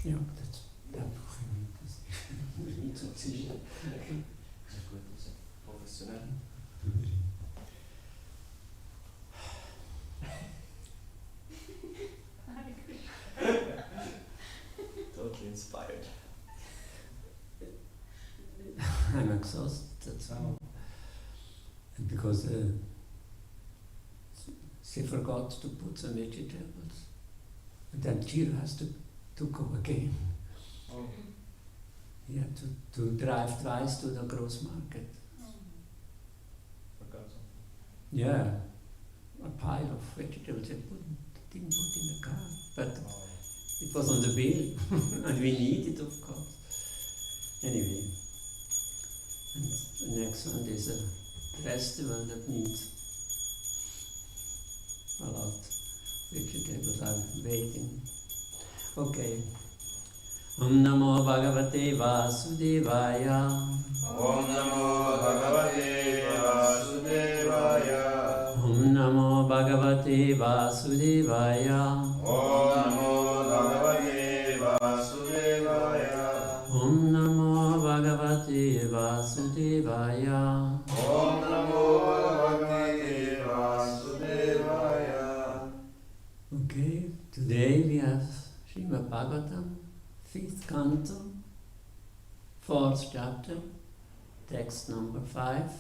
Ja, das nicht so sicher. Ja gut, das ist professionell. Totally inspired. I'm exhausted, that's how. And because she forgot to put some vegetables. And then Chira has to cook again. Oh. Yeah, to drive twice to the Großmarket. Forgot something. Yeah, a pile of vegetables I didn't put in the car, but Oh. it was on the bill, and we need it, of course. Anyway, and the next one is a festival that needs a lot of vegetables. I'm waiting. Okay. Om Namo Bhagavate Vasudevaya. Om Namo Bhagavate Vasudevaya. Om Namo Bhagavate Vasudevaya. Om Namo Bhagavate Vasudevaya. Om Namo Bhagavate Vasudevaya. Om Namo Bhagavate Vasudevaya. Okay, today we have Srimad Bhagavatam, 5th canto, 4th chapter, text number 5,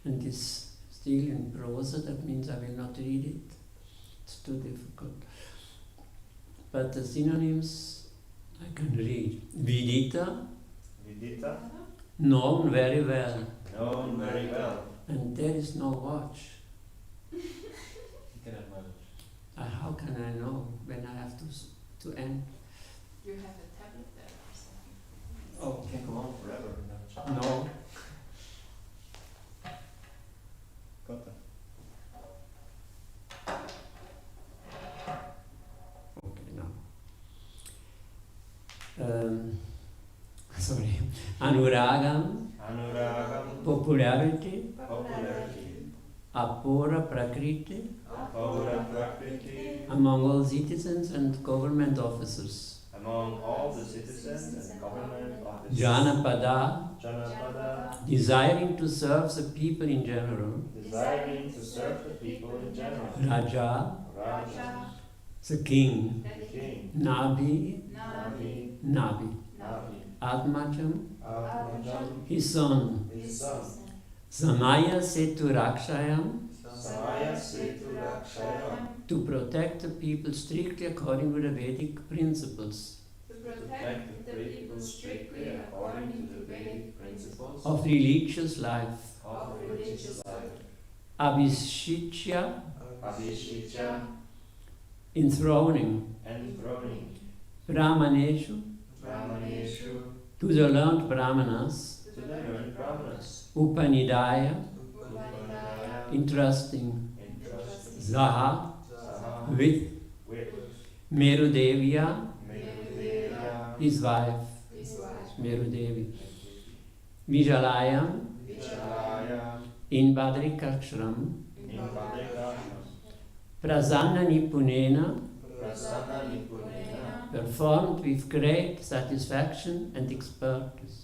and this still in prosa, that means I will not read it, it's too difficult. But the synonyms I can read. Vidita, Vidita, known very well, known very well. and there is no watch. You cannot manage. How can I know when I have to end? You have a tablet there or something. Oh, it can go on forever. Never check. No. Got that. Okay, now. Sorry. Anuragam, Anuragam, popularity, popularity, apura prakriti, Paura Prakriti, among all citizens and government officers. among all the citizens and government officers. Janapada, Janapada, desiring to serve the people in general. desiring to serve the people in general. Raja, Raja, the king. the king. Nabi, Nabi, Nabi. Nabi, Atmajam, Atmajam, his son. his son. Samaya Setu Rakshayam, Samaya Setu Rakshayam, to protect the people strictly according to the Vedic principles To protect the people strictly according to the Vedic principles of religious life. of religious life. Abhishitya, Abhishitya, enthroning. enthroning. Brahmaneshu, Brahmaneshu, to the learned Brahmanas. to the learned Brahmanas. Upanidaya, Upanidaya, entrusting. entrusting. Zaha, Saha, with with Merudevya, Merudevya, his wife. his wife. Merudevi. Vijalayam, Vichalaya, in Badrikashram. in Padrikashram. Prasanna Nipunena, Prasanna Nipunena, performed with great satisfaction and expertise.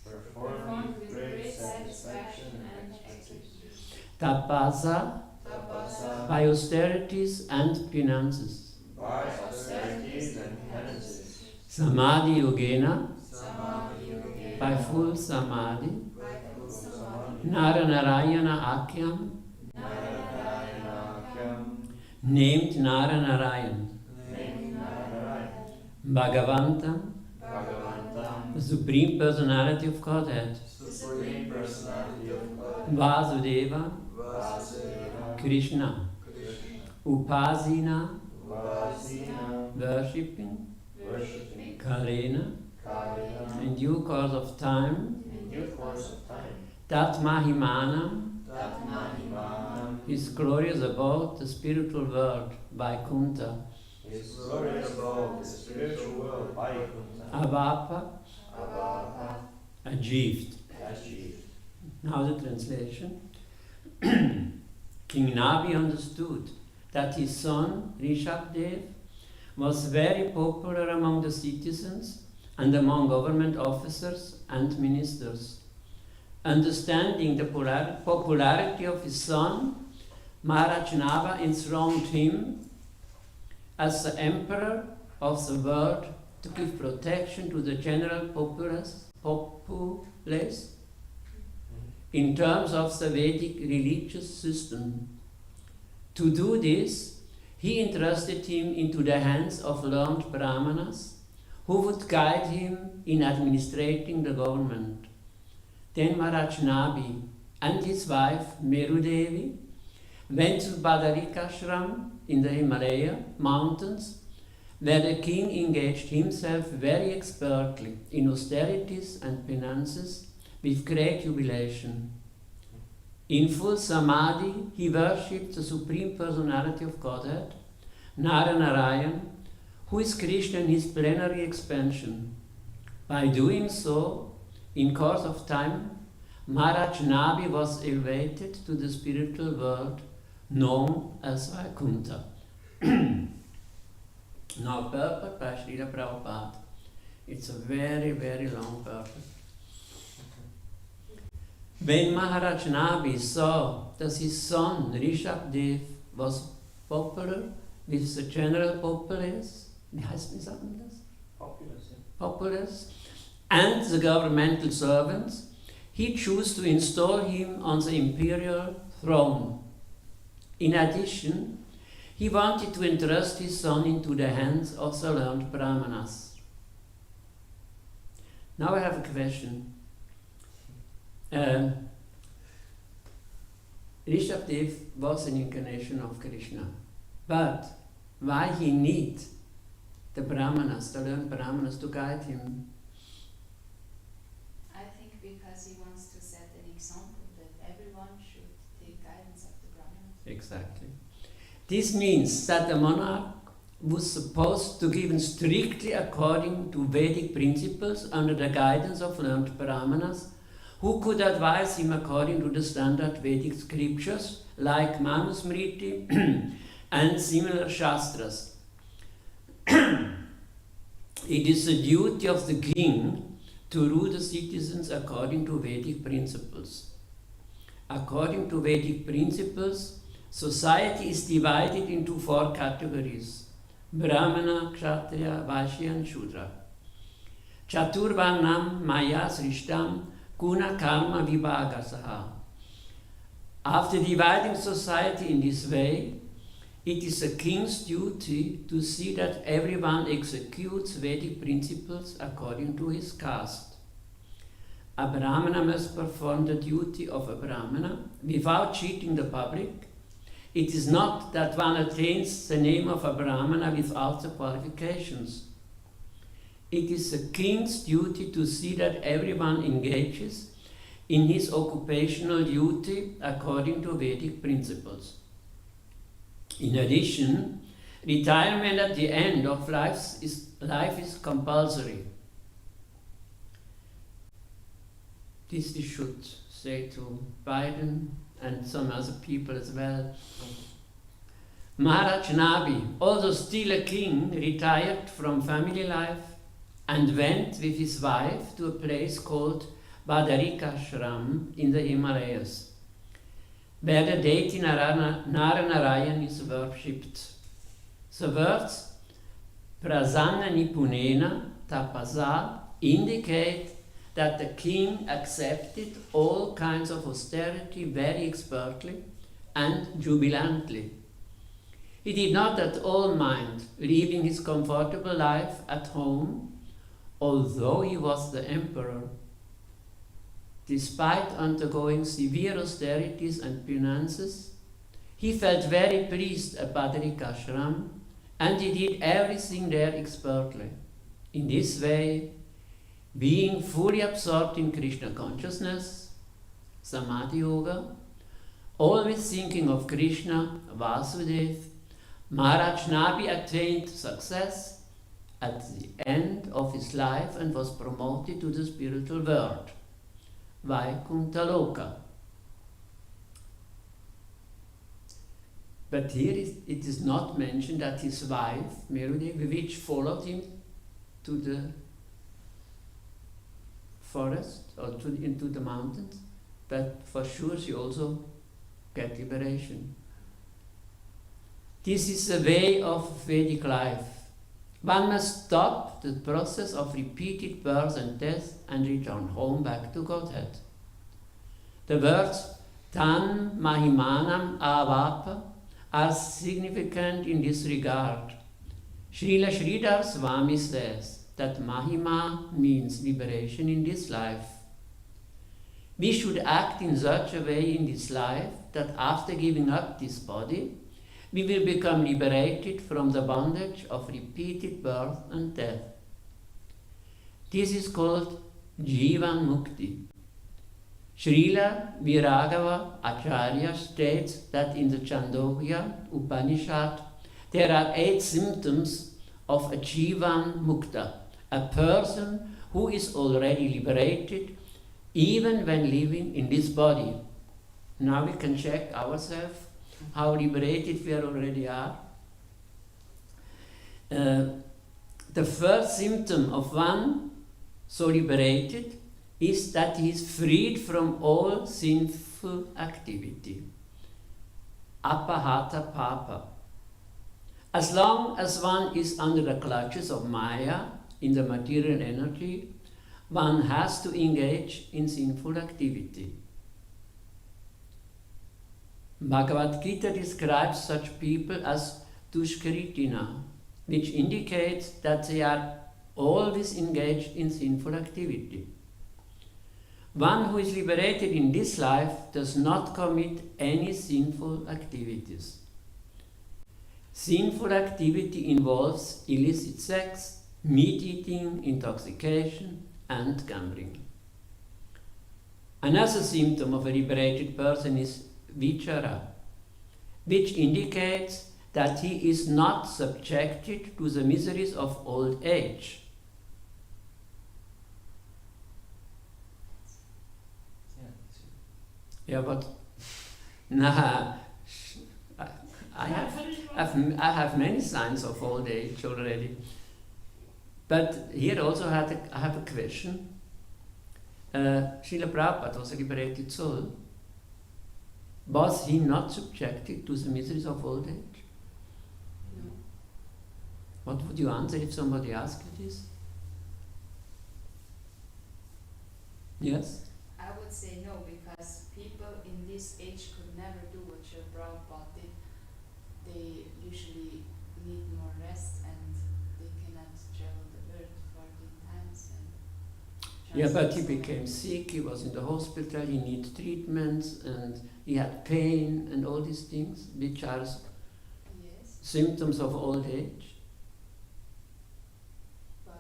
performed with great satisfaction and expertise. Tapasa, Tapasa, by austerities and penances. by austerities and penances. Samadhi Yogena, Samadhi Yogena, by full Samadhi. by full Samadhi. Naranarayana Akyam, Narayanakyam, named Naranarayan. named Narayan. Bhagavantam, Bhagavantam, the Supreme Personality of Godhead. Supreme Personality of God. Vasudeva, Vasudeva, Krishna. Krishna. Upasina, Upasina, worshipping. worshipping. Karena, Karina, in due course of time. in due course of time. Tatmahimanam, Tatmahimanam, his glorious abode, the spiritual world, Vaikuntha. is glorious above the spiritual world, Vaikuntha. Avapa, Avapa, achieved. achieved. Now the translation. King Nabi understood that his son, Rishabdev, was very popular among the citizens and among government officers and ministers. Understanding the popularity of his son, Maharaj Nava enthroned him as the emperor of the world to give protection to the general populace in terms of the Vedic religious system. To do this, he entrusted him into the hands of learned Brahmanas, who would guide him in administrating the government. Then Maharaj Nabi and his wife Meru Devi went to Badarikashram in the Himalaya mountains, where the king engaged himself very expertly in austerities and penances with great jubilation. In full samadhi, he worshipped the Supreme Personality of Godhead, Narayan, who is Krishna in his plenary expansion. By doing so, in course of time, Maharaj Nabi was elevated to the spiritual world known as Vaikuntha. Now, purport by Srila Prabhupada. It's a very, very long purport. When Maharaj Nabi saw that his son Rishabdev was popular with the general populace, populace, and the governmental servants, he chose to install him on the imperial throne. In addition, he wanted to entrust his son into the hands of the learned Brahmanas. Now I have a question. Rishabdev was an incarnation of Krishna, but why he need the Brahmanas, the learned Brahmanas, to guide him? I think because he wants to set an example that everyone should take guidance of the Brahmanas. Exactly. This means that the monarch was supposed to give strictly according to Vedic principles under the guidance of learned Brahmanas, who could advise him according to the standard Vedic scriptures like Manusmriti and similar Shastras. It is the duty of the king to rule the citizens according to Vedic principles. According to Vedic principles, society is divided into 4 categories: Brahmana, Kshatriya, Vaishya and Shudra. Chaturvarnam maya srishtam guna karma vibhagasaha. After dividing society in this way, it is a king's duty to see that everyone executes Vedic principles according to his caste. A Brahmana must perform the duty of a Brahmana without cheating the public. It is not that one attains the name of a Brahmana without the qualifications. It is the king's duty to see that everyone engages in his occupational duty according to Vedic principles. In addition, retirement at the end of life is compulsory. This we should say to Biden and some other people as well. Maharaj Nabi, although still a king, retired from family life and went with his wife to a place called Badarikashram in the Himalayas, where the deity Narayan is worshipped. The words Prasanna Nipunena Tapasa indicate that the king accepted all kinds of austerity very expertly and jubilantly. He did not at all mind leaving his comfortable life at home, although he was the emperor. Despite undergoing severe austerities and penances, he felt very pleased at Badarikashram, and he did everything there expertly. In this way, being fully absorbed in Krishna consciousness, Samadhi Yoga, always thinking of Krishna, Vasudeva, Maharaj Nabi attained success at the end of his life and was promoted to the spiritual world, Vaikuntha Loka. But here it is not mentioned that his wife, Merudevi, which followed him to the forest or into the mountains, but for sure she also got liberation. This is a way of Vedic life. One must stop the process of repeated birth and death and return home back to Godhead. The words Tan Mahimanam Avapa are significant in this regard. Srila Sridhar Swami says, that Mahima means liberation in this life. We should act in such a way in this life that after giving up this body, we will become liberated from the bondage of repeated birth and death. This is called Jivan Mukti. Srila Viraghava Acharya states that in the Chandogya Upanishad there are 8 symptoms of a Jivan Mukta, a person who is already liberated even when living in this body. Now we can check ourselves how liberated we already are. The first symptom of one so liberated is that he is freed from all sinful activity. Apahata papa. As long as one is under the clutches of Maya, in the material energy, one has to engage in sinful activity. Bhagavad Gita describes such people as Dushkritina, which indicates that they are always engaged in sinful activity. One who is liberated in this life does not commit any sinful activities. Sinful activity involves illicit sex, meat eating, intoxication, and gambling. Another symptom of a liberated person is vichara, which indicates that he is not subjected to the miseries of old age. Yeah, but nah, I have many signs of old age already. But here also I have a question. Srila Prabhupada was a liberated soul. Was he not subjected to the miseries of old age? No. What would you answer if somebody asked you this? Yes? I would say no, because people in this age could never do what Srila Prabhupada did. They usually need more rest and they cannot travel the earth 14 times. And Yeah, but he became sick, he was in the hospital, he needed treatments, and he had pain and all these things, which are yes, symptoms of old age. but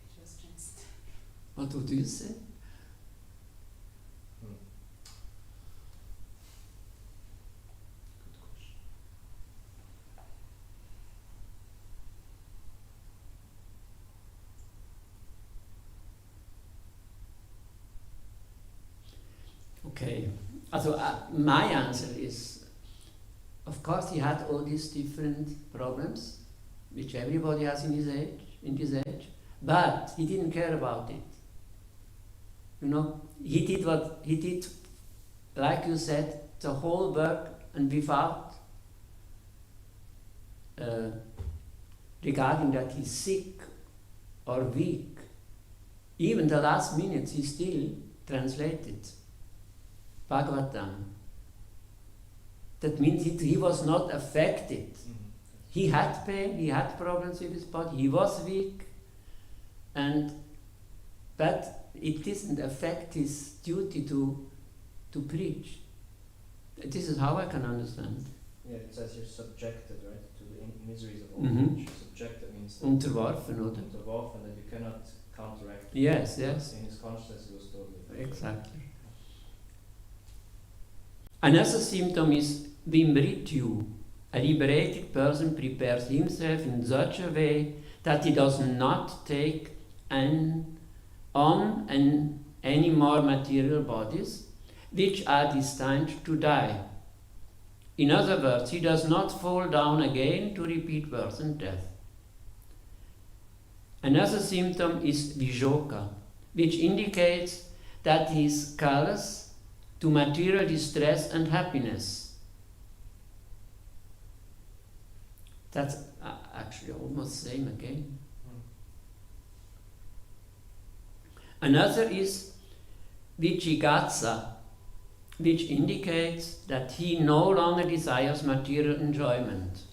it was just What would you say? Okay, also my answer is, of course he had all these different problems, which everybody has in this age, but he didn't care about it. You know, he did what he did, like you said, the whole work, and without regarding that he's sick or weak. Even the last minutes he still translated Bhagavatam. That means he was not affected. He had pain, he had problems with his body, he was weak, but it didn't affect his duty to preach. This is how I can understand. Yeah, it says you're subjected, right, to the miseries of old Mhm. age. Subjected means that Unterworfen, oder? unterworfen, that you cannot counteract. Yes, yes. In his consciousness, he was totally affected. Exactly. Another symptom is Vimrityu. A liberated person prepares himself in such a way that he does not take on any more material bodies which are destined to die. In other words, he does not fall down again to repeat birth and death. Another symptom is Vijoka, which indicates that he is callous to material distress and happiness. That's actually almost same again. Another is Vichigatsa, which indicates that he no longer desires material enjoyment.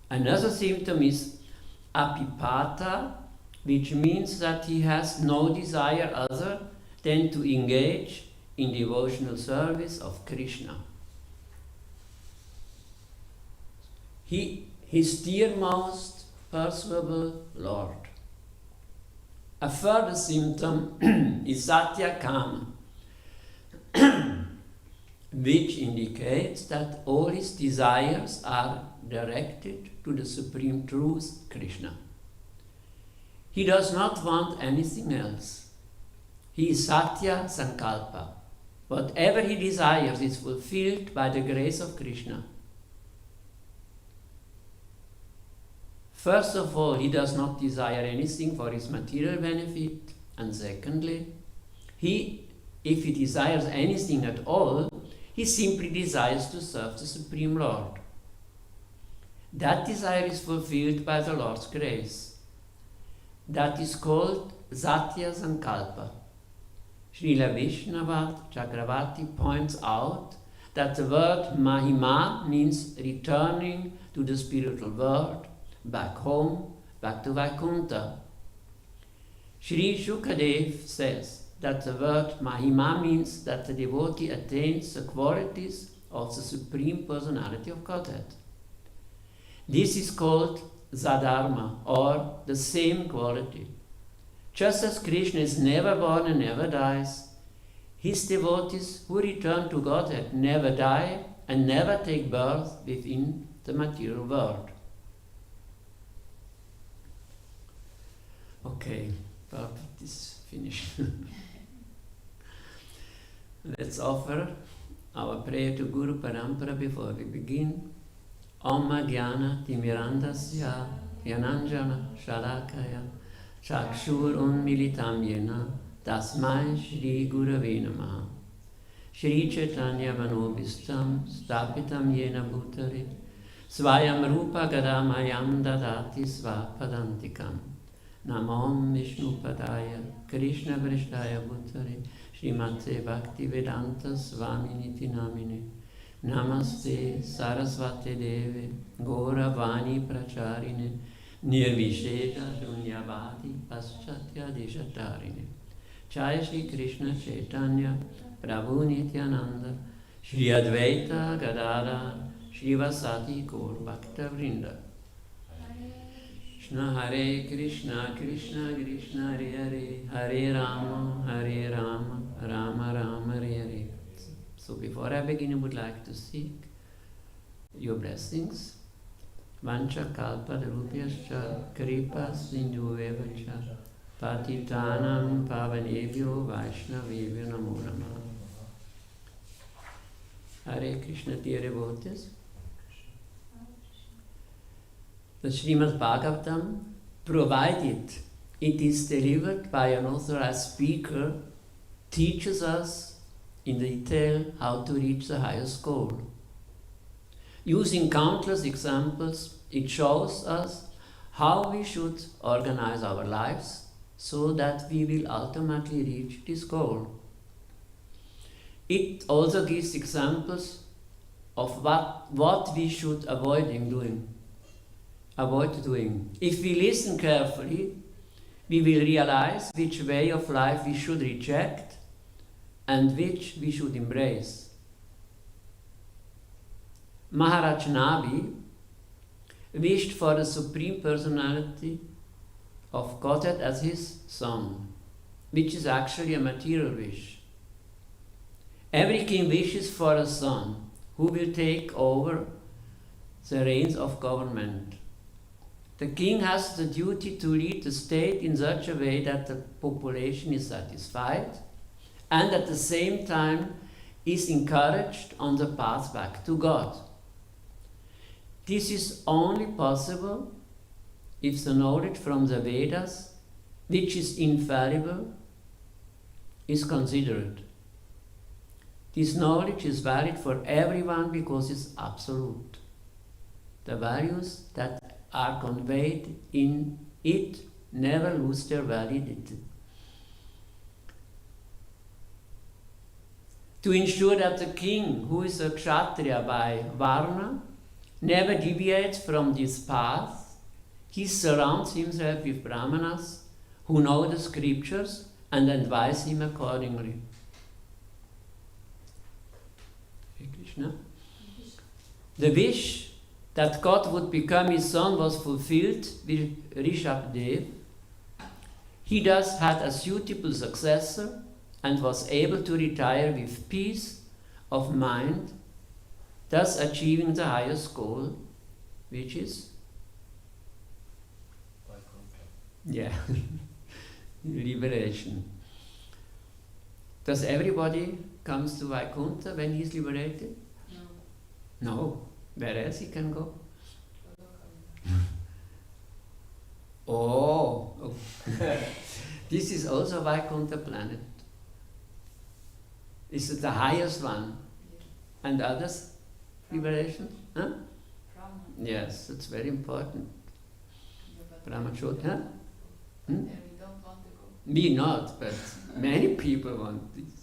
Another symptom is apipata, which means that he has no desire other than to engage in devotional service of Krishna. His dearmost pursuable Lord. A further symptom is satyakama, which indicates that all his desires are directed to the Supreme Truth, Krishna. He does not want anything else. He is Satya Sankalpa. Whatever he desires is fulfilled by the grace of Krishna. First of all, he does not desire anything for his material benefit. And secondly, if he desires anything at all, he simply desires to serve the Supreme Lord. That desire is fulfilled by the Lord's grace. That is called Satya Sankalpa. Srila Vaishnava Chakravarti points out that the word Mahima means returning to the spiritual world, back home, back to Vaikuntha. Sri Shukadev says that the word Mahima means that the devotee attains the qualities of the Supreme Personality of Godhead. This is called Zadharma, or the same quality. Just as Krishna is never born and never dies, his devotees who return to Godhead never die and never take birth within the material world. Okay, part of this finished. Let's offer our prayer to Guru Parampara before we begin. Om Jnana Timirandasya Yananjana Shalakaya Chakshur Unmilitam Yena Tasmai Shri Gurave Namaha. Shri Chaitanya Manobhistam Stapitam Yena Bhutare Svayam Rupa Gadamayam Dadati Svapadantikam. Namam Vishnu Padaya Krishna Vrishaya Bhutare Srimate Bhakti Vedanta Svaminiti Namine Namaste Sarasvate Deve Gora Vani Pracharine Nirvisheta Dunyavadi Paschatya Deshatarine Jai Shri Krishna Chaitanya Prabhu Nityananda Shri Advaita Gadadhar Shri Vasati Gaur Bhakta Vrinda Krishna Hare Krishna Krishna Krishna Hare Hare Hare Rama Rama Rama Hare Hare. So before I begin, I would like to seek your blessings. Vancha kalpa drupyascha kripa sindhuvevacha patitanam pavanebhyo vaishnavebhyo namo namaha. Hare Krishna, dear devotees. The Srimad Bhagavatam, provided it is delivered by an authorized speaker, teaches us in detail how to reach the highest goal. Using countless examples, it shows us how we should organize our lives so that we will ultimately reach this goal. It also gives examples of what we should avoid doing. If we listen carefully, we will realize which way of life we should reject and which we should embrace. Maharaj Nabi wished for the Supreme Personality of Godhead as his son, which is actually a material wish. Every king wishes for a son who will take over the reins of government. The king has the duty to lead the state in such a way that the population is satisfied and at the same time is encouraged on the path back to God. This is only possible if the knowledge from the Vedas, which is infallible, is considered. This knowledge is valid for everyone because it's absolute. The values that are conveyed in it never lose their validity. To ensure that the king, who is a Kshatriya by Varna, never deviates from this path. He surrounds himself with brahmanas who know the scriptures and advise him accordingly. Hare Krishna. The wish that God would become his son was fulfilled with Rishabdev. He thus had a suitable successor and was able to retire with peace of mind, thus achieving the highest goal, which is liberation. Does everybody comes to Vaikuntha when he's liberated? No. No. Where else he can go? Oh. This is also Vaikuntha planet. Is it the highest one? Yeah. And others? Liberation? Huh? Brahman. Yes, it's very important. Yeah, but Brahman we should, don't huh? want to go. Hmm? There we don't want to go. Me not, but many people want this.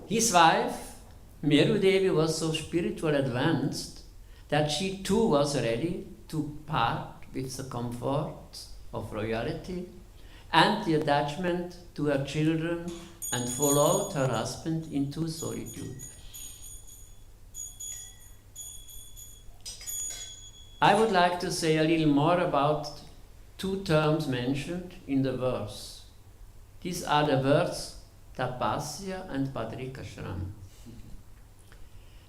His wife, Meru Devi, was so spiritually advanced that she too was ready to part with the comforts of royalty and the attachment to her children and followed her husband into solitude. I would like to say a little more about two terms mentioned in the verse. These are the words tapasya and padrikashram.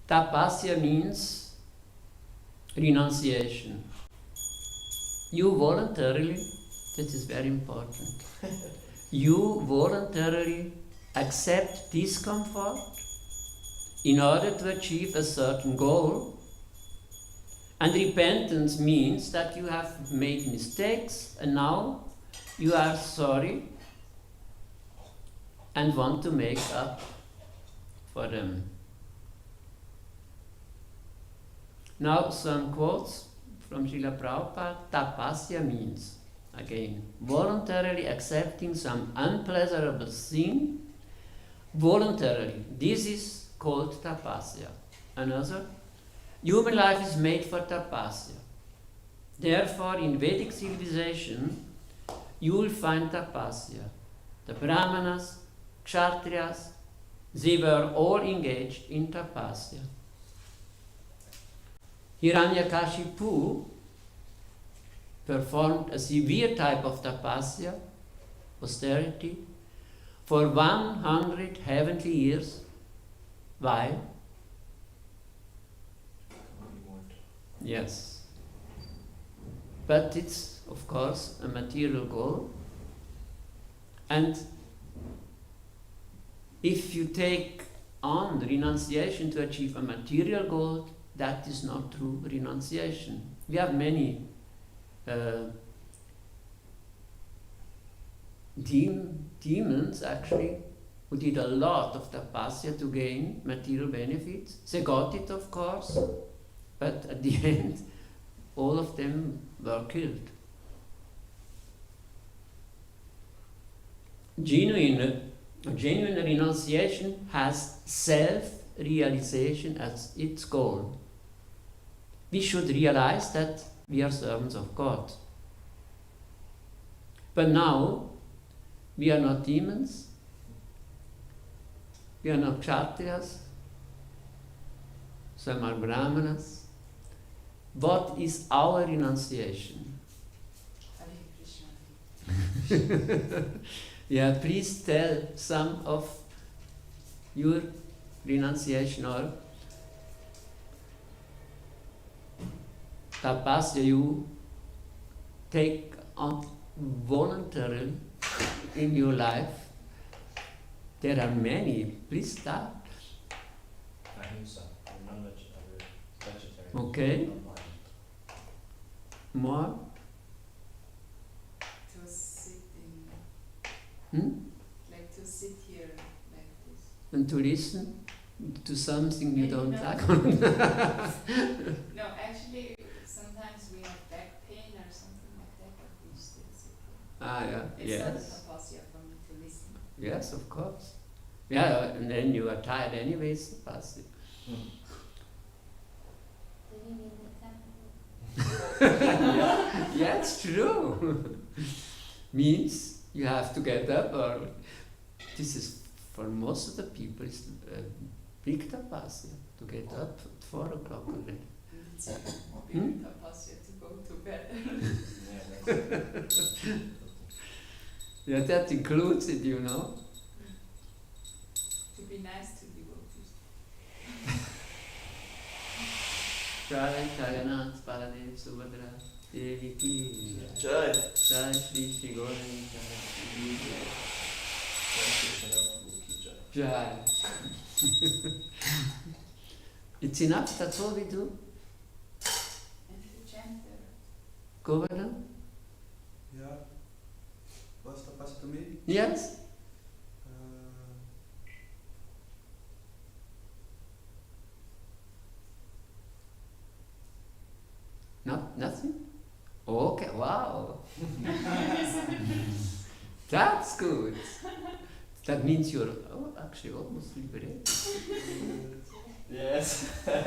Tapasya means renunciation. You voluntarily, this is very important, you voluntarily accept discomfort in order to achieve a certain goal. And repentance means that you have made mistakes and now you are sorry and want to make up for them. Now some quotes from Srila Prabhupada. Tapasya means, again, voluntarily accepting some unpleasurable sin, voluntarily. This is called tapasya. Another, human life is made for tapasya. Therefore, in Vedic civilization, you will find tapasya. The Brahmanas, Kshatriyas, they were all engaged in tapasya. Hiranyakashipu performed a severe type of tapasya, austerity, for 100 heavenly years. Why? Yes. But it's, of course, a material goal. And if you take on renunciation to achieve a material goal, that is not true renunciation. We have many demons actually who did a lot of tapasya to gain material benefits. They got it, of course, but at the end, all of them were killed. Genuine renunciation has self-realization as its goal. We should realize that we are servants of God. But now, we are not demons, we are not kshatriyas, some are brahmanas. What is our renunciation? Hare Krishna. Yeah, please tell some of your renunciation or tapasya you take on voluntarily in your life. There are many. Please start. Ahimsa, non-vegetarian. Okay. More? To sit in, like to sit here like this. And to listen to something you Maybe don't not. like? No, actually, sometimes we have back pain or something like that, but we still sit here. Ah, yeah. It's Yes. not tapasya for me to listen. Yes, of course. Yeah, and then you are tired anyways, Pastor. Yeah, it's true. Means you have to get up early. This is for most of the people it's a big tapasya to get up at 4 o'clock already. It's a big tapasya to go to bed. Yeah, that includes it, you know. To be nice to devotees. Jai Jagannath Baladev Subhadra Devi ki Jai. Jai Shri Shri Gaurani Jai. It's enough, that's all we do. And if you chant there. Govardhan? Yeah. What's the pass to me? Yes? Nothing? Okay, wow. That's good. That means you're actually almost liberated. Yes. I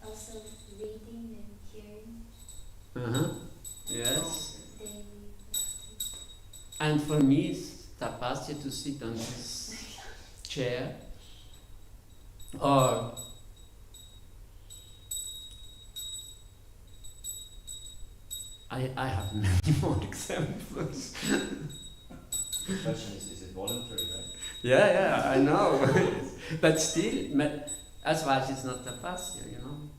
also reading and hearing. Uh-huh. Yes. Daily. And for me, it's tapasya to sit on this chair, or I have many more examples. The question is it voluntary, right? Yeah, I know. But still, otherwise it's not tapasya, you know.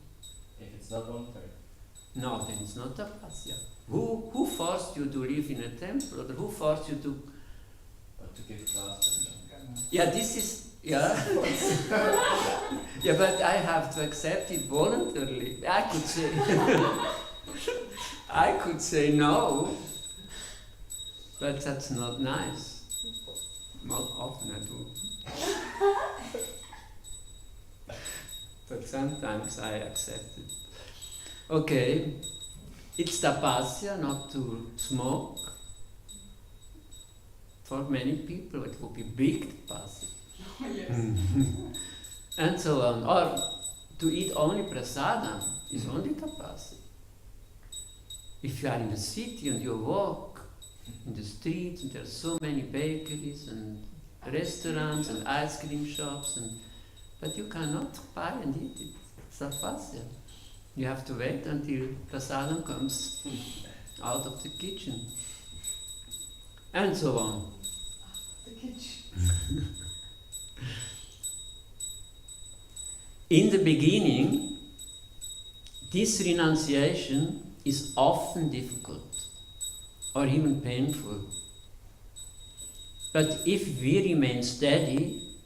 If it's not voluntary. No, then it's not tapasya. Who forced you to live in a temple, or who forced you to? But to give class. Yeah, this is yeah. Yeah, but I have to accept it voluntarily. I could say no, but that's not nice. Not often I do. But sometimes I accept it. Okay, it's tapasya not to smoke. For many people it will be big tapasya. Yes. And so on. Or to eat only prasadam is only tapasya. If you are in the city and you walk in the streets and there are so many bakeries and restaurants and ice cream shops, but you cannot buy and eat it. It's tapasya. You have to wait until prasadam comes out of the kitchen. And so on. The kitchen. In the beginning, this renunciation is often difficult or even painful. But if we remain steady,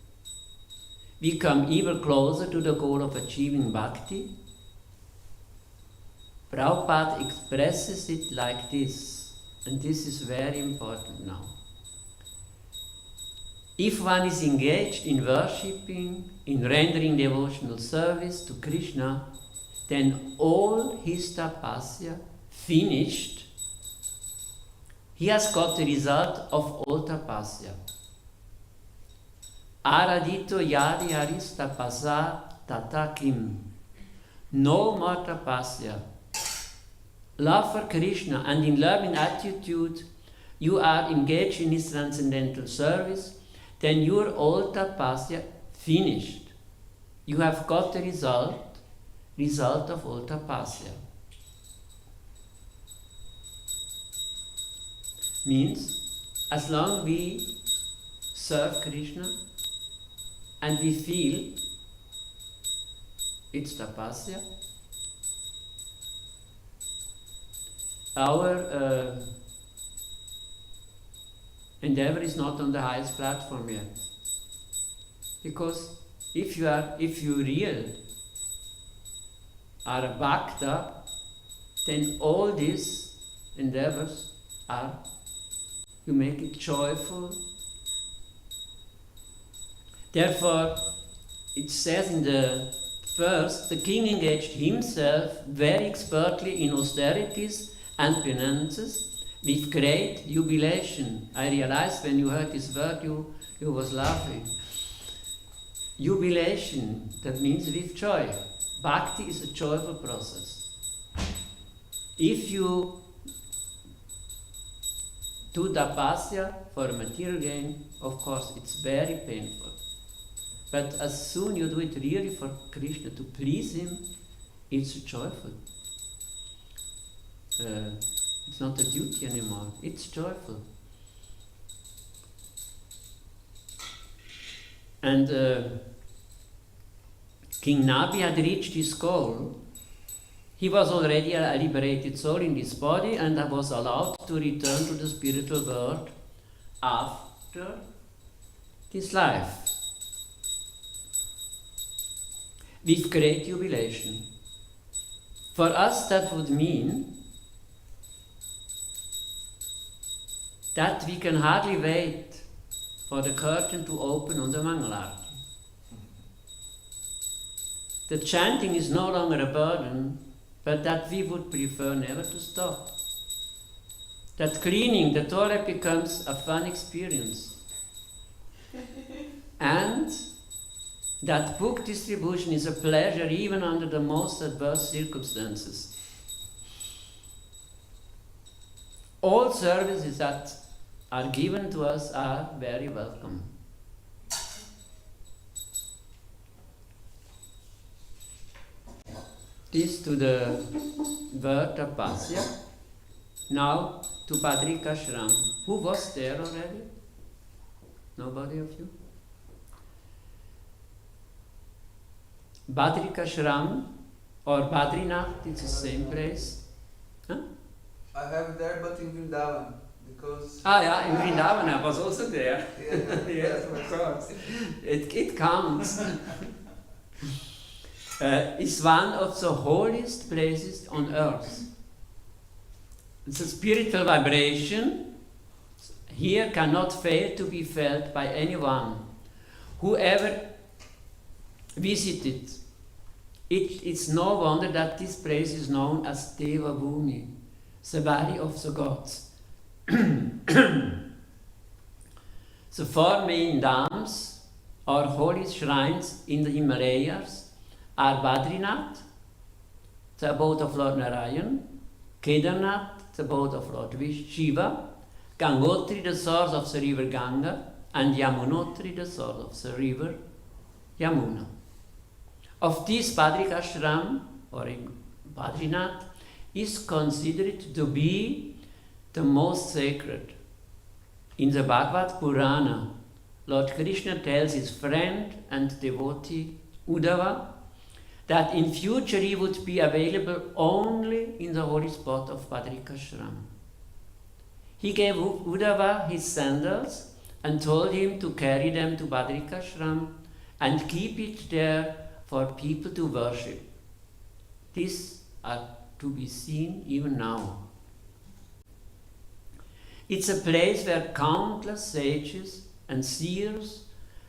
we come ever closer to the goal of achieving bhakti. Prabhupada expresses it like this, and this is very important now. If one is engaged in worshipping, in rendering devotional service to Krishna, then all his tapasya finished. He has got the result of all tapasya. Aradito yadi haris tapasa tata kim. No more tapasya. Love for Krishna, and in loving attitude you are engaged in his transcendental service, then your all tapasya finished. You have got the result of all tapasya. Means, as long we serve Krishna and we feel it's tapasya, our endeavor is not on the highest platform yet. Because if you really are a bhakta, then all these endeavors are, you make it joyful. Therefore, it says in the verse, the king engaged himself very expertly in austerities and penances, with great jubilation. I realized when you heard this word, you was laughing. Jubilation, that means with joy. Bhakti is a joyful process. If you do tapasya for material gain, of course, it's very painful. But as soon you do it really for Krishna, to please him, it's joyful. It's not a duty anymore, it's joyful. And King Nabi had reached his goal. He was already a liberated soul in this body and was allowed to return to the spiritual world after this life with great jubilation. For us, that would mean that we can hardly wait for the curtain to open on the Mangalarti. The chanting is no longer a burden, but that we would prefer never to stop. That cleaning the toilet becomes a fun experience. And that book distribution is a pleasure even under the most adverse circumstances. All services that are given to us are very welcome. This to the word tapasya. Now to Badrikashram. Who was there already? Nobody of you? Badrikashram or Badrinath, it's the same place. Huh? I have there, but in Vrindavan, because... In Vrindavan I was also there. Yeah, Yes, of course. It counts. It's one of the holiest places on earth. It's a spiritual vibration. Here cannot fail to be felt by anyone. Whoever visited, it's no wonder that this place is known as Deva Bhumi, the valley of the gods. The four main dhams, or holy shrines in the Himalayas, are Badrinath, the abode of Lord Narayan, Kedarnath, the abode of Lord Shiva, Gangotri, the source of the river Ganga, and Yamunotri, the source of the river Yamuna. Of this, Badrikashram, or Badrinath, is considered to be the most sacred. In the Bhagavad Purana, Lord Krishna tells his friend and devotee Uddhava that in future he would be available only in the holy spot of Badrikashram. He gave Uddhava his sandals and told him to carry them to Badrikashram and keep it there for people to worship. These are to be seen even now. It's a place where countless sages and seers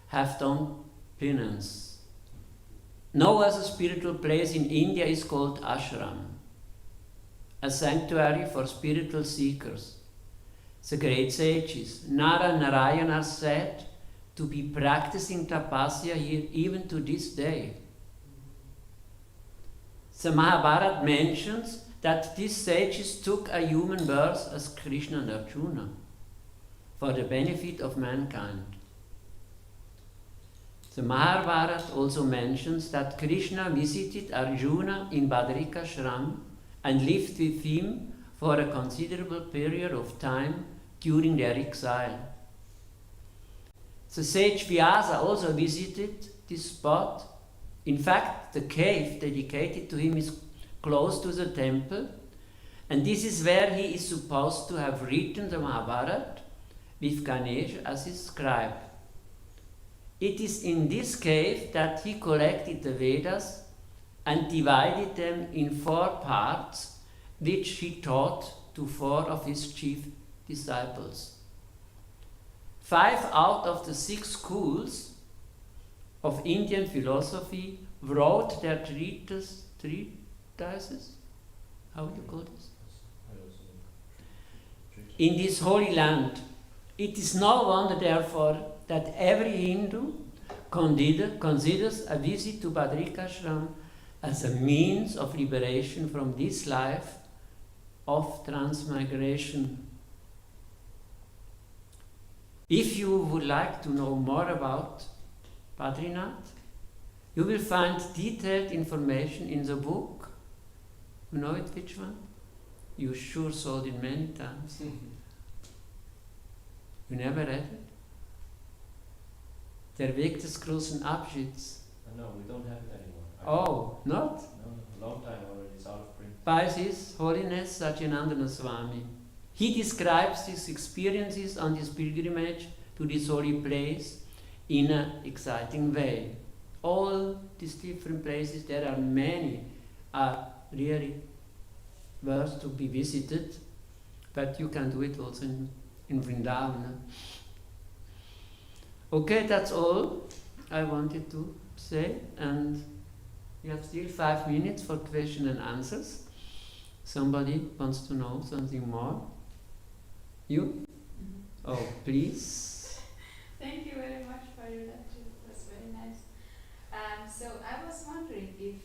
have done penance. No other spiritual place in India is called ashram, a sanctuary for spiritual seekers. The great sages, Nara and Narayan, are said to be practicing tapasya here even to this day. The Mahabharata mentions that these sages took a human birth as Krishna and Arjuna for the benefit of mankind. The Mahabharata also mentions that Krishna visited Arjuna in Badrikashram and lived with him for a considerable period of time during their exile. The sage Vyasa also visited this spot. In fact, the cave dedicated to him is close to the temple, and this is where he is supposed to have written the Mahabharata with Ganesha as his scribe. It is in this cave that he collected the Vedas and divided them in 4 parts, which he taught to 4 of his chief disciples. 5 out of the 6 schools of Indian philosophy wrote their treatises? How do you call this? in this holy land. It is no wonder, therefore, that every Hindu considers a visit to Badrikashram as a means of liberation from this life of transmigration. If you would like to know more about Badrinath, you will find detailed information in the book. You know it, which one? You sure saw it many times. You never read it? Der Weg des großen Abschieds. No, we don't have it anymore. Oh, not? No, long time already. It's out of print. By His Holiness Satyanandana Swami. He describes his experiences on this pilgrimage to this holy place in an exciting way. All these different places, there are many, are really worth to be visited, but you can do it also in Vrindavan. Okay, that's all I wanted to say, and we have still 5 minutes for question and answers. Somebody wants to know something more? You? Oh, please. Thank you very much for your lecture. It was very nice. So I was wondering if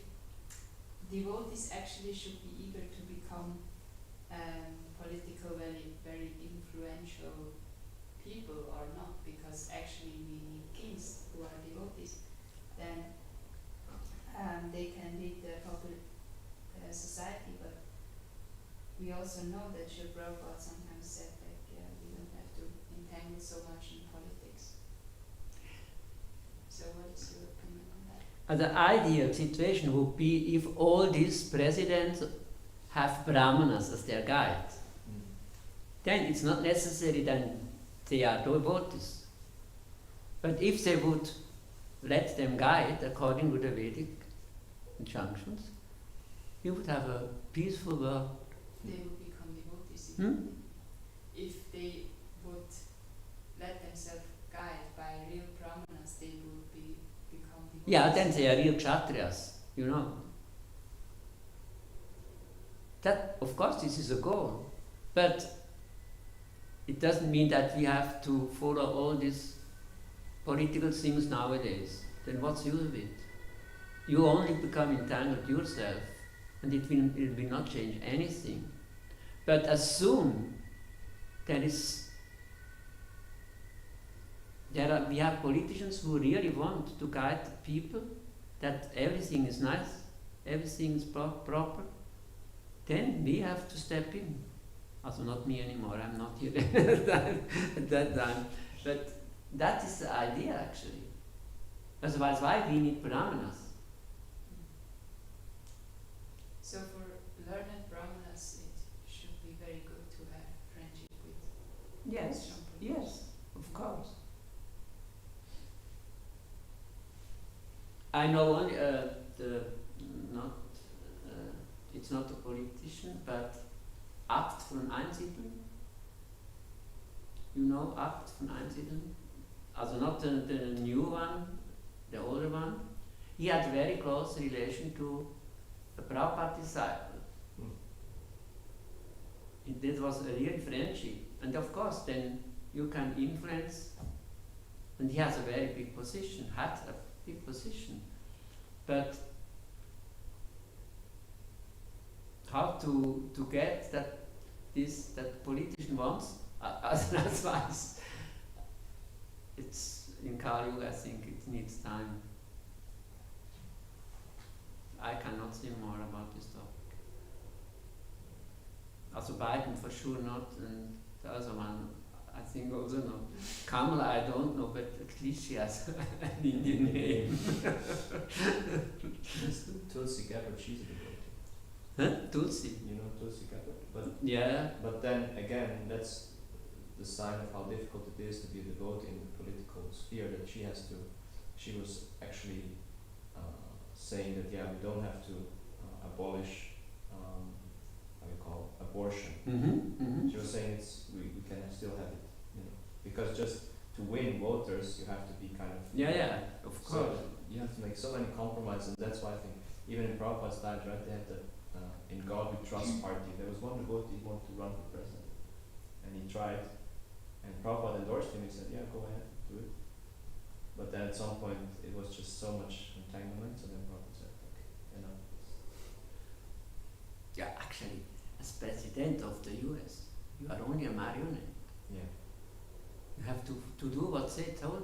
devotees actually should be eager to become politically very influential people or not, because actually we need kings who are devotees. Then they can lead the popular society, but we also know that Srila Prabhupada sometimes said that we don't have to entangle so much in politics. So what is your opinion on that? The ideal situation would be if all these presidents have Brahmanas as their guide. Then it's not necessary that they are devotees. But if they would let them guide according to the Vedic injunctions, you would have a peaceful world. They would become devotees if they would let themselves guide by real brahmanas. They would become devotees. Yeah, then they are real kshatriyas, you know. That, of course, this is a goal, but it doesn't mean that we have to follow all these political things nowadays. Then what's the use of it? You only become entangled yourself, and it will not change anything. But as soon we have politicians who really want to guide the people, that everything is nice, everything is proper, then we have to step in. Also not me anymore, I'm not here at that time. But that is the idea actually. Otherwise, why we need brahmanas? So for learned brahmanas, it should be very good to have friendship with Yes, Sri Prabhupada. yes, of course. I know only it's not a politician, but Abt von Einsiedeln. You know Abt von Einsiedeln? Also not the new one, the older one. He had a very close relation to a Prabhupada disciple. That was a real friendship. And of course then you can influence, and he has a very big position, had a big position. But how to get that politician wants as an advice, it's in Kali Yuga, I think it needs time. I cannot say more about this topic. Also Biden for sure not, and the other one I think also not. Kamala I don't know, but at least she has an Indian name. Tulsi Gabbard, she's a devotee. Huh? Tulsi? You know Tulsi Gabbard? But Yeah. But then again, that's the sign of how difficult it is to be a devotee in the political sphere, that she was actually saying that, yeah, we don't have to abolish, how you call it, abortion. She was saying we can still have it, you know, because just to win voters, you have to be kind of... Yeah, of course. So you have to make so many compromises, and that's why I think, even in Prabhupada's times, right, they had the In God We Trust party. There was one devotee who wanted to run for president. and he tried, and Prabhupada endorsed him. He said, "Yeah, go ahead, do it." But then at some point it was just so much entanglement, so then Prabhupada said, "Okay, enough." Yeah, actually, as president of the US, you are only a marionette. Yeah. You have to do what they tell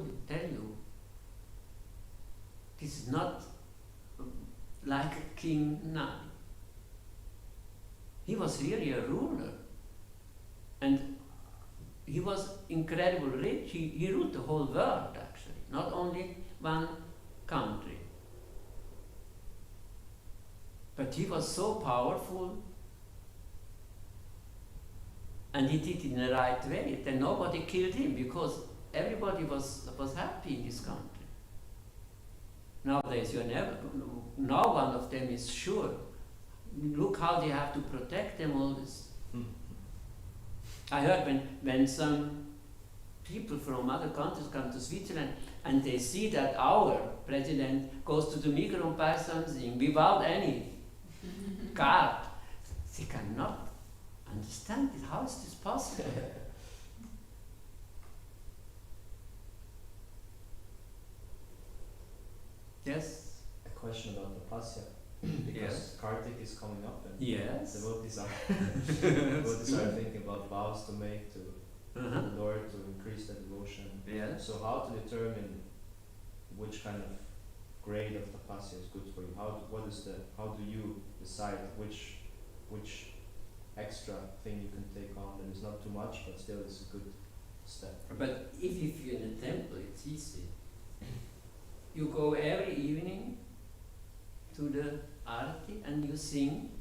you. This is not like a king now. He was really a ruler. And he was incredibly rich. He ruled the whole world, actually, not only one country. But he was so powerful, and he did it in the right way. Then nobody killed him because everybody was happy in this country. Nowadays, no one of them is sure. Look how they have to protect them always. I heard when some people from other countries come to Switzerland and they see that our president goes to the Migros and buys something without any card, they cannot understand it. How is this possible? Yes? A question about the pasya. Because Yes. Kartik is coming up and Yes. devotees are thinking about vows to make to Uh-huh. the Lord to increase the devotion. Yes. So how to determine which kind of grade of tapasya is good for you? How do you decide which extra thing you can take on that is not too much but still is a good step? But if you're in a temple, it's easy. You go every evening to the arati and you sing.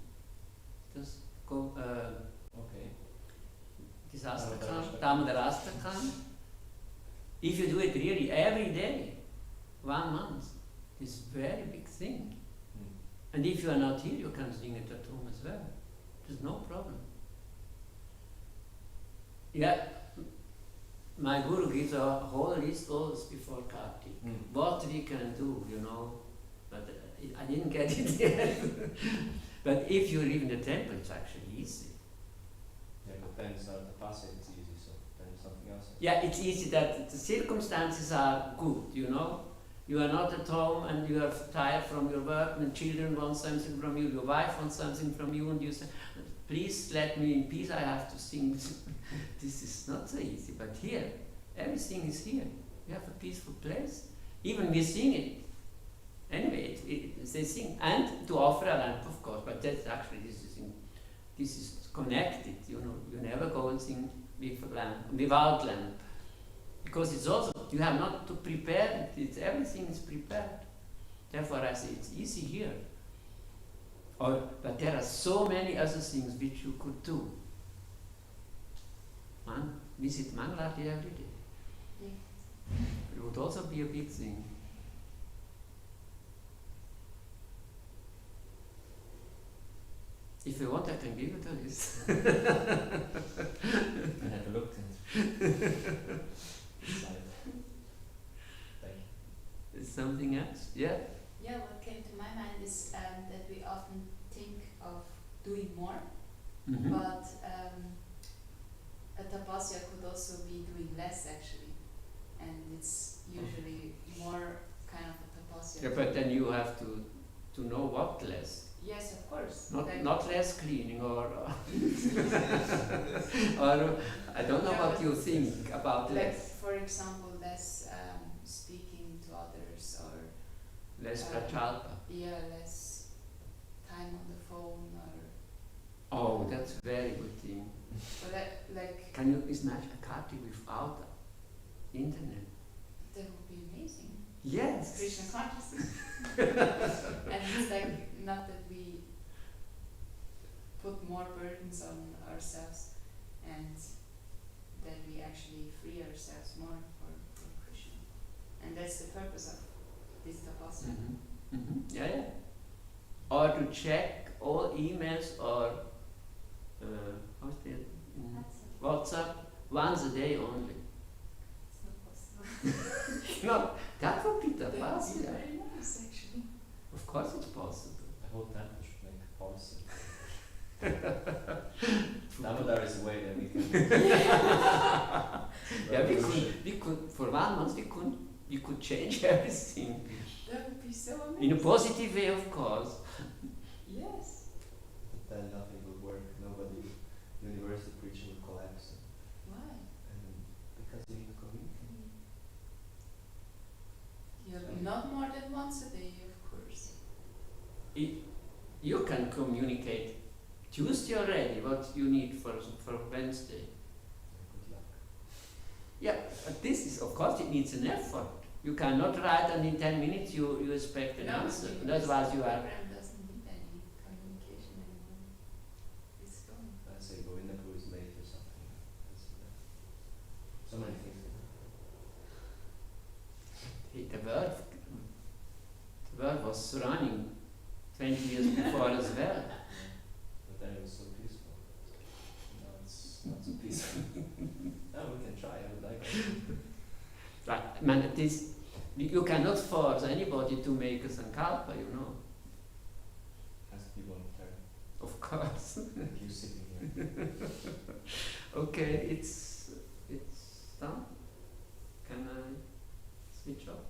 Just go. Okay. This Astakam, Damodar Astakam. If you do it really every day, 1 month, it's a very big thing. And if you are not here, you can sing it at home as well. There's no problem. Yeah, my guru gives a whole list always before Kartik. What we can do, but I didn't get it yet. But if you live in the temple, it's actually easy. Yeah, but then it's not tapasya, it's easy, so then it's something else. Yeah, it's easy that the circumstances are good, You are not at home and you are tired from your work and children want something from you, your wife wants something from you, and you say, please let me in peace, I have to sing. This is not so easy, but here, everything is here. You have a peaceful place. Even we sing it. Anyway, they sing. And to offer a lamp, of course, but that's actually, this is connected, You never go and sing with a lamp, without lamp. Because it's also, you have not to prepare it, everything is prepared. Therefore I say it's easy here. But there are so many other things which you could do. Visit Mangalati every day. Yeah. It would also be a big thing. If you want, I can give you the list. I never looked into this side. Thank you. Is something else? Yeah? Yeah, what came to my mind is that we often think of doing more, Mm-hmm. but a tapasya could also be doing less actually, and it's usually more kind of a tapasya. Yeah, but then you have to know what less. Yes, of course. Not less cleaning or or I don't know what you think about like less. for example, less speaking to others, or Less prachalpa. less time on the phone, or Oh, that's a very good thing. like Can you imagine a Kartik without internet? that would be amazing. Yes. Krishna consciousness. And it's like not that we put more burdens on ourselves, and that we actually free ourselves more for Krishna. And that's the purpose of this tapasya. Mm-hmm. Mm-hmm. Yeah. Or to check all emails or how's that? WhatsApp once a day only. It's not possible. No, that would be That would be tapasya. very nice actually. Of course it's possible. The whole temple should make a policy. Damodar is away, then we can. Yeah, we could, for 1 month, we could change everything. That would be so amazing. In a positive way, of course. Yes. But then nothing will work. Nobody, university preaching will collapse. Why? And because you need to communicate. Yeah, not more than once a day, of course. You can communicate Tuesday already what you need for Wednesday. Good luck. Yeah, but this is, of course, it needs an effort. You cannot write and in 10 minutes you expect an answer. the Otherwise you are. program doesn't need any communication anymore. It's gone. I'd say Govindapu is late or something. So many things. The world was running 20 years before as well. But then it was so peaceful. Now it's not so peaceful. No, we can try. I would like to. Right, man, you cannot force anybody to make a sankalpa, you know. Has to be voluntary. Of course. Like you sitting here. Okay, it's done. Can I switch off?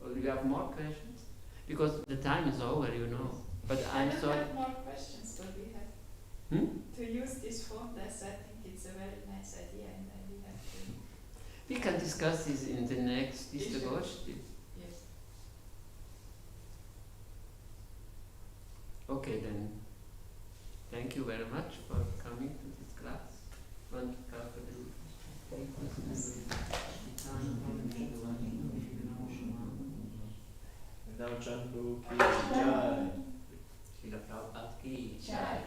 Or do you have more questions? Because the time is over, you know. But I I'm don't sorry. have more questions, but we have to use this phone test. I think it's a very nice idea, and we have to. We can discuss this in the next Yes. Istagoshti. Yes. Okay then. Thank you very much for coming to this class. And Now Chandru ki jai. Srila Prabhupada ki jai.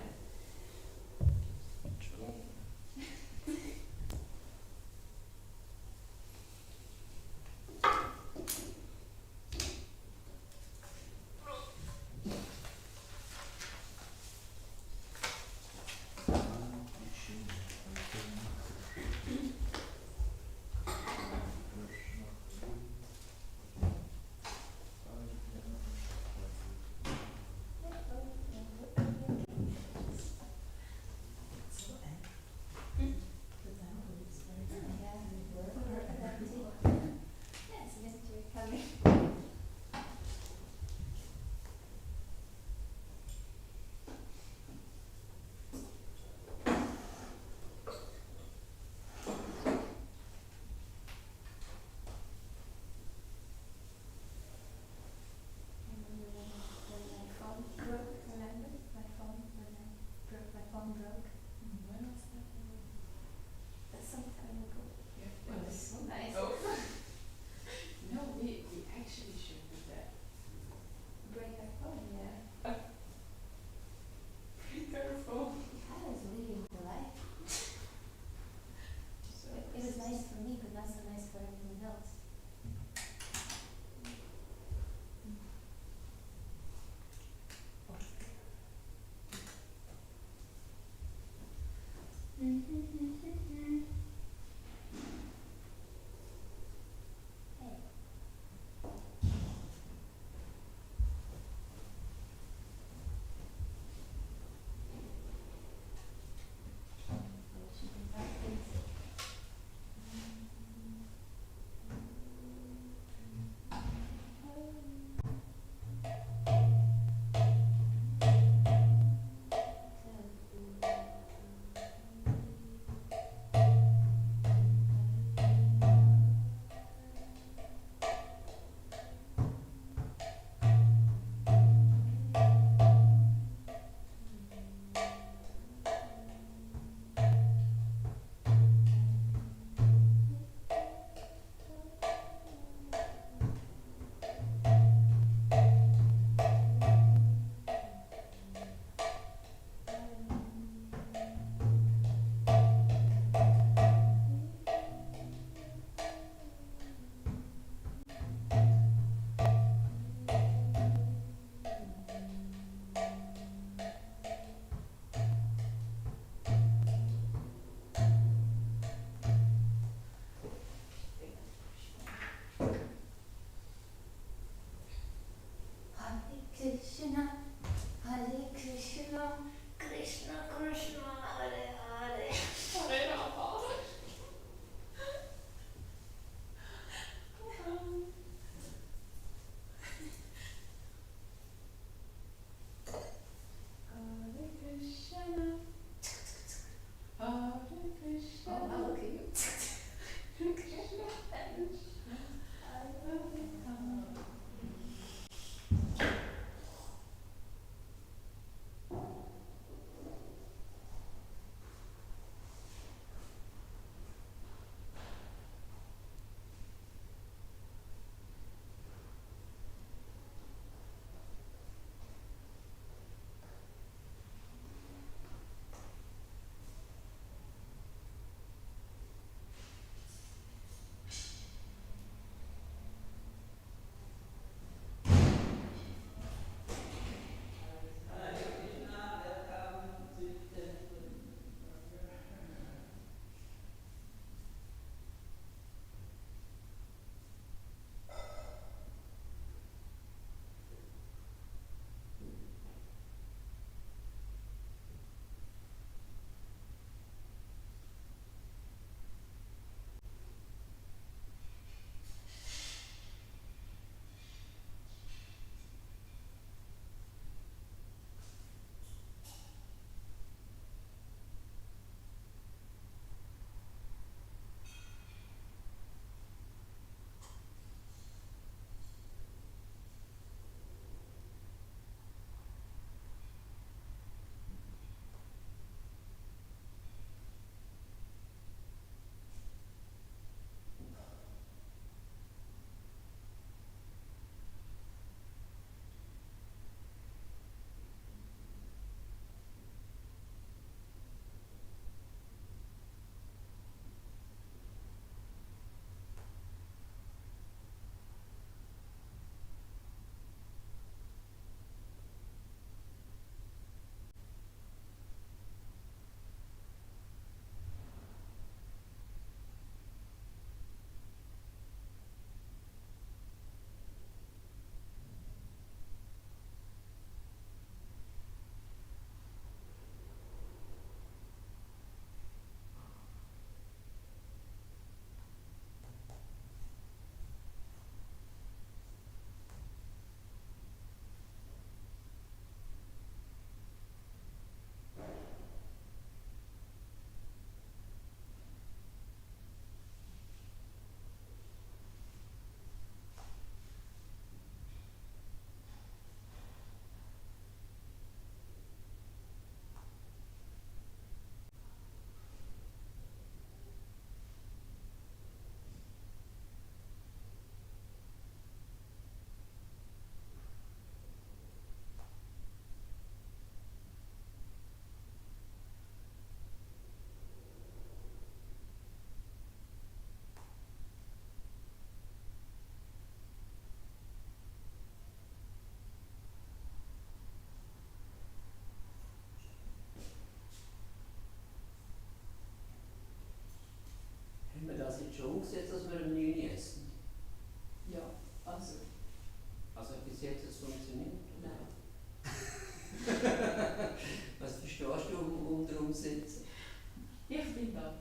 Yeah, Vrindavan.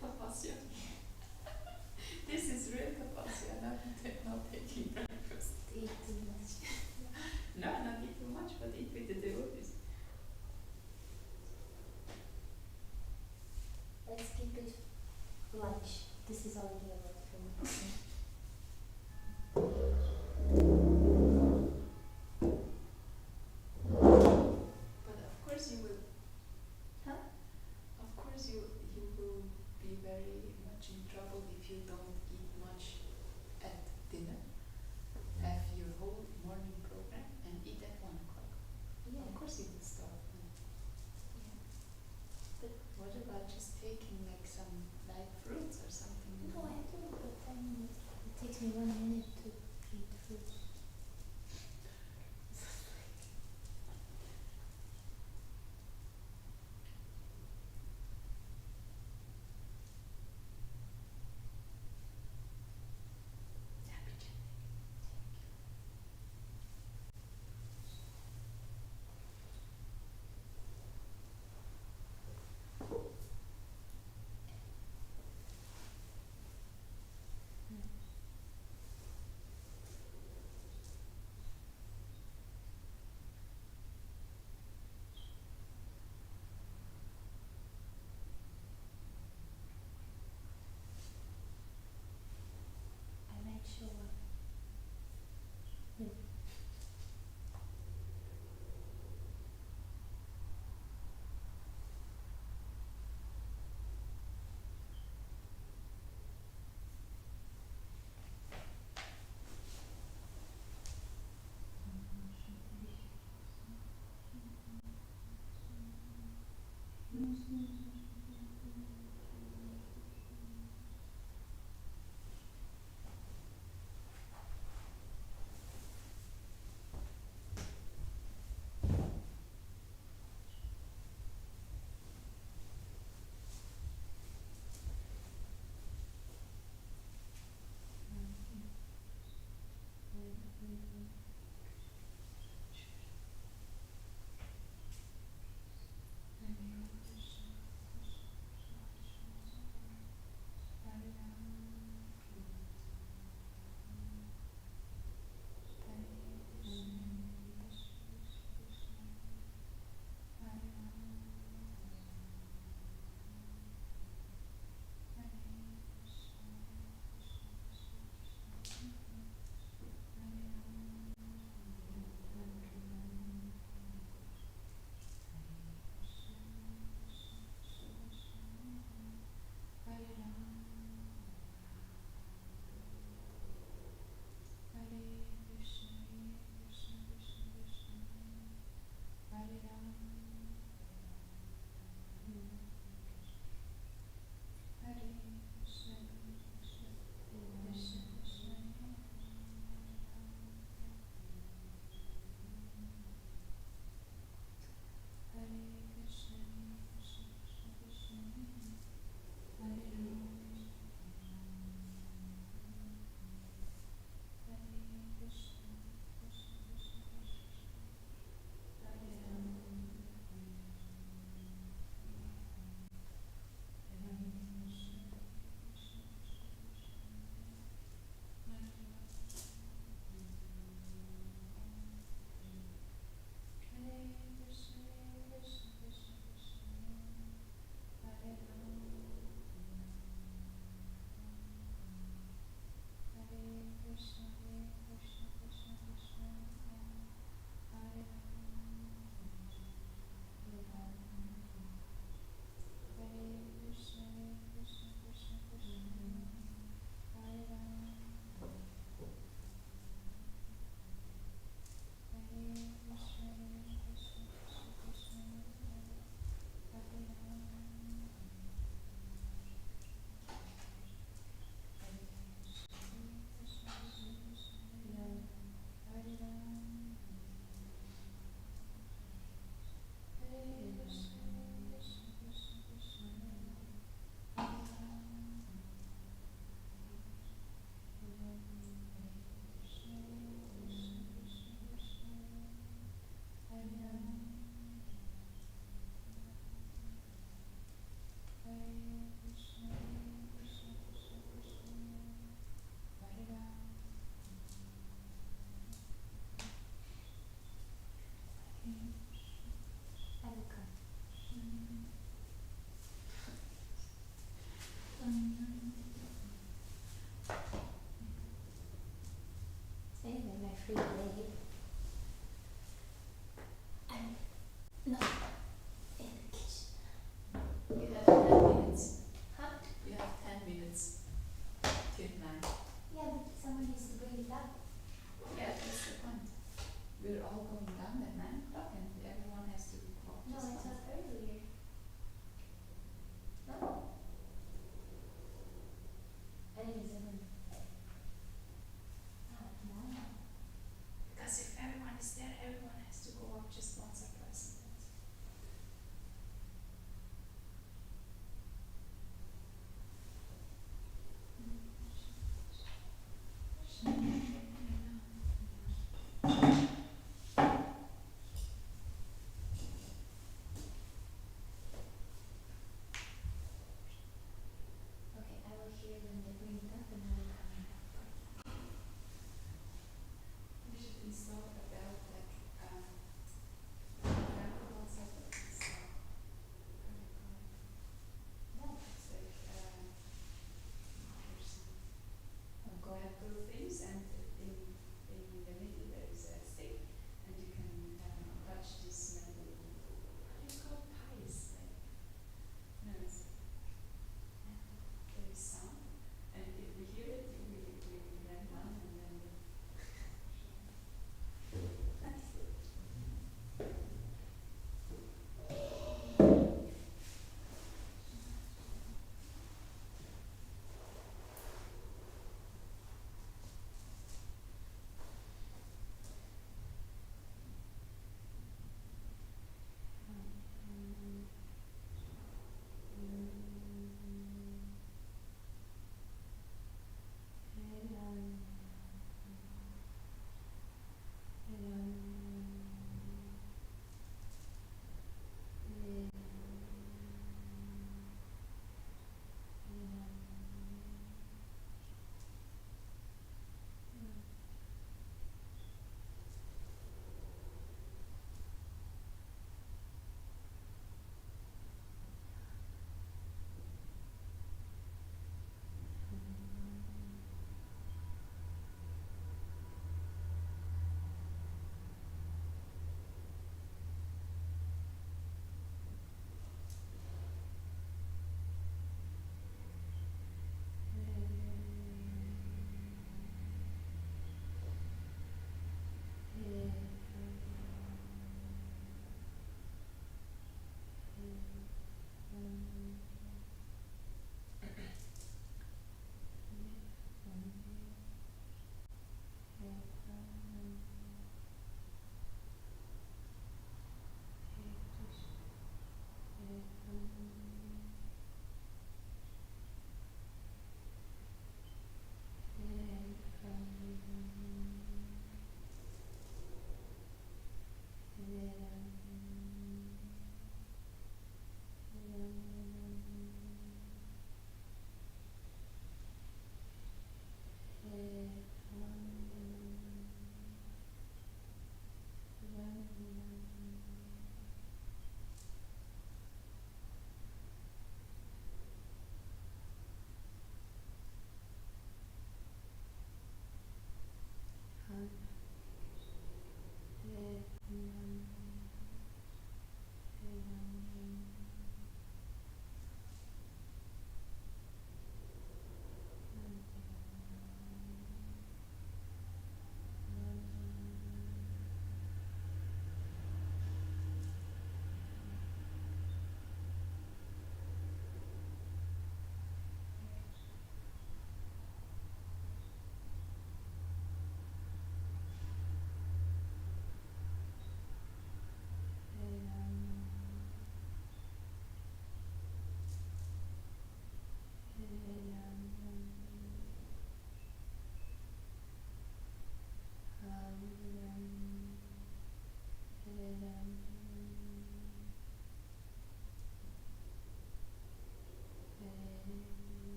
Kapasya. This is real kapasya, not taking breakfast. Eat too much. No, not eat too much, but eat with the devotees. Let's keep it lunch. This is already a lot for me. But of course you will. Huh? Of course you will be very much in trouble if you don't eat much at dinner. Have your whole morning program and eat at 1 o'clock. Yeah. Of course you will starve. Yeah. But What about just taking like some light fruits or something? no, I do, but I mean, it takes me 1 minute to eat fruit.